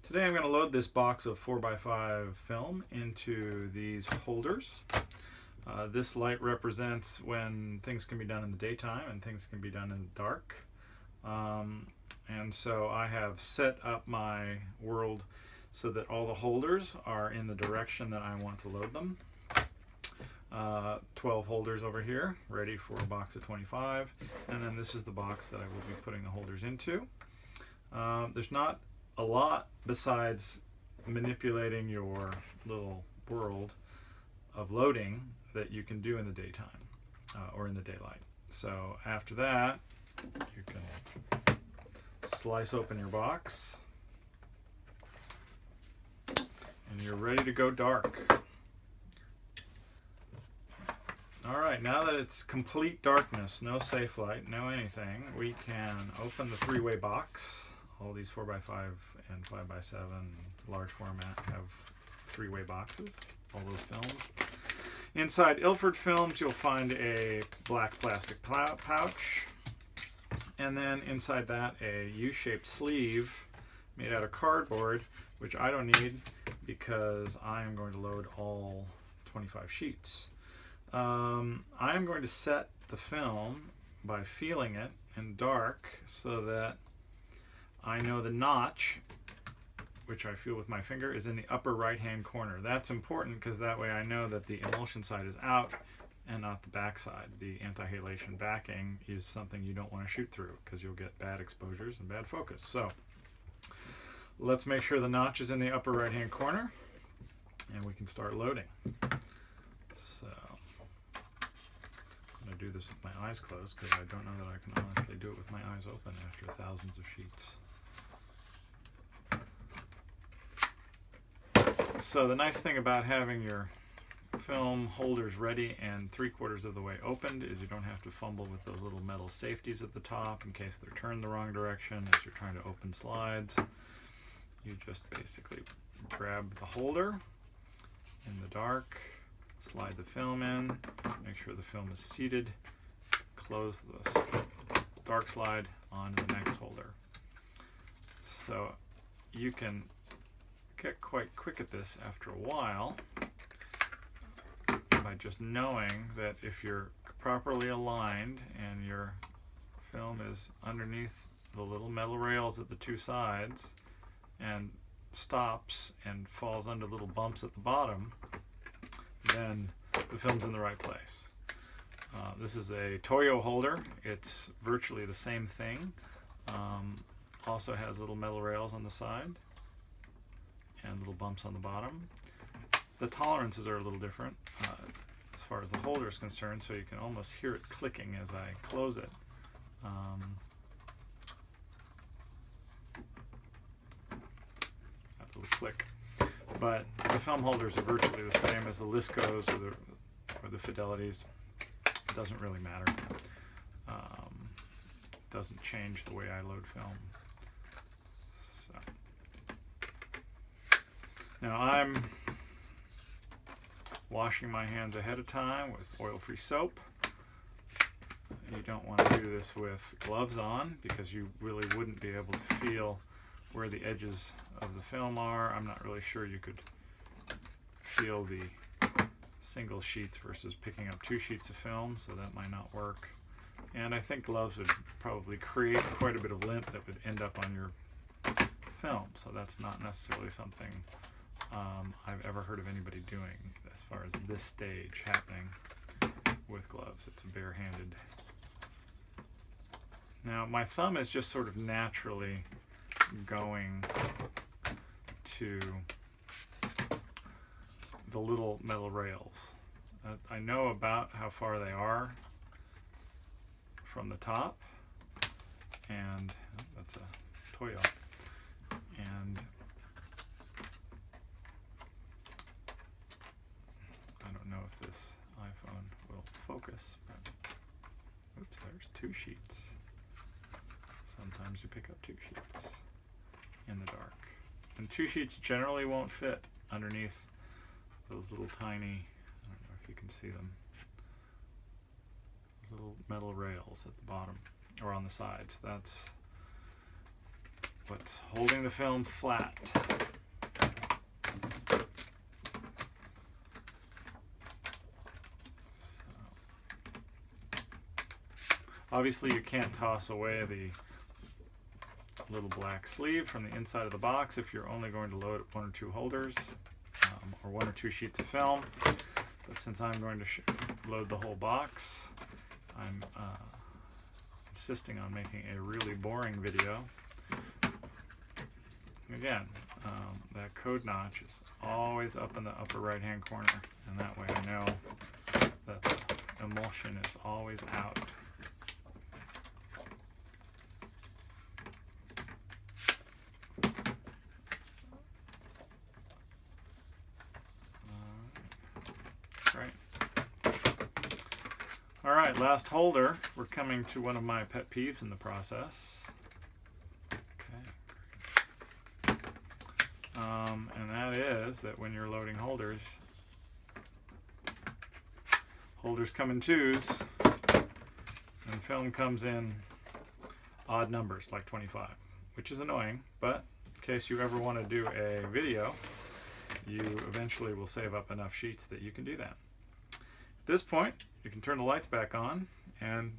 Today I'm going to load this box of 4x5 film into these holders. This light represents when things can be done in the daytime and things can be done in the dark. And so I have set up my world so that all the holders are in the direction that I want to load them. 12 holders over here, ready for a box of 25. And then this is the box that I will be putting the holders into. There's not a lot besides manipulating your little world of loading that you can do in the daytime or in the daylight. So after that, you can slice open your box and you're ready to go dark. All right, now that it's complete darkness, no safe light, no anything, we can open the three-way box. All these 4x5 and 5x7 large format have three-way boxes, all those films. Inside Ilford Films, you'll find a black plastic pouch. And then inside that, a U-shaped sleeve made out of cardboard, which I don't need because I am going to load all 25 sheets. I am going to set the film by feeling it in dark so that I know the notch, which I feel with my finger, is in the upper right-hand corner. That's important because that way I know that the emulsion side is out and not the back side. The anti-halation backing is something you don't want to shoot through because you'll get bad exposures and bad focus. So let's make sure the notch is in the upper right-hand corner and we can start loading. So I'm going to do this with my eyes closed because I don't know that I can honestly do it with my eyes open after thousands of sheets. So the nice thing about having your film holders ready and 3/4 of the way opened is you don't have to fumble with those little metal safeties at the top in case they're turned the wrong direction as you're trying to open slides. You just basically grab the holder in the dark, slide the film in, make sure the film is seated, close the dark slide onto the next holder. So you can get quite quick at this after a while by just knowing that if you're properly aligned and your film is underneath the little metal rails at the two sides and stops and falls under little bumps at the bottom, then the film's in the right place. This is a Toyo holder. It's virtually the same thing. Also has little metal rails on the side and little bumps on the bottom. The tolerances are a little different as far as the holder is concerned, so you can almost hear it clicking as I close it. That little click. But the film holders are virtually the same as the Liscos or the Fidelities. It doesn't really matter. It doesn't change the way I load film. So. Now I'm washing my hands ahead of time with oil-free soap. You don't want to do this with gloves on because you really wouldn't be able to feel where the edges of the film are. I'm not really sure you could feel the single sheets versus picking up two sheets of film, so that might not work. And I think gloves would probably create quite a bit of lint that would end up on your film, so that's not necessarily something I've ever heard of anybody doing as far as this stage happening with gloves. It's barehanded. Now my thumb is just sort of naturally going to the little metal rails. I know about how far they are from the top, and that's a Toyo. And I don't know if this iPhone will focus, but oops, there's two sheets. Sometimes you pick up two sheets in the dark. And two sheets generally won't fit underneath those little tiny, I don't know if you can see them, those little metal rails at the bottom or on the sides. That's what's holding the film flat. Obviously you can't toss away the little black sleeve from the inside of the box if you're only going to load 1 or 2 holders or 1 or 2 sheets of film. But since I'm going to load the whole box, I'm insisting on making a really boring video. Again, that code notch is always up in the upper right hand corner, and that way I know that the emulsion is always out. All right, last holder. We're coming to one of my pet peeves in the process. Okay. And that is that when you're loading holders, holders come in 2s, and film comes in odd numbers, like 25, which is annoying, but in case you ever want to do a video, you eventually will save up enough sheets that you can do that. At this point, you can turn the lights back on and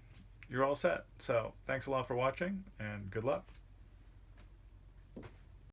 you're all set. So thanks a lot for watching and good luck.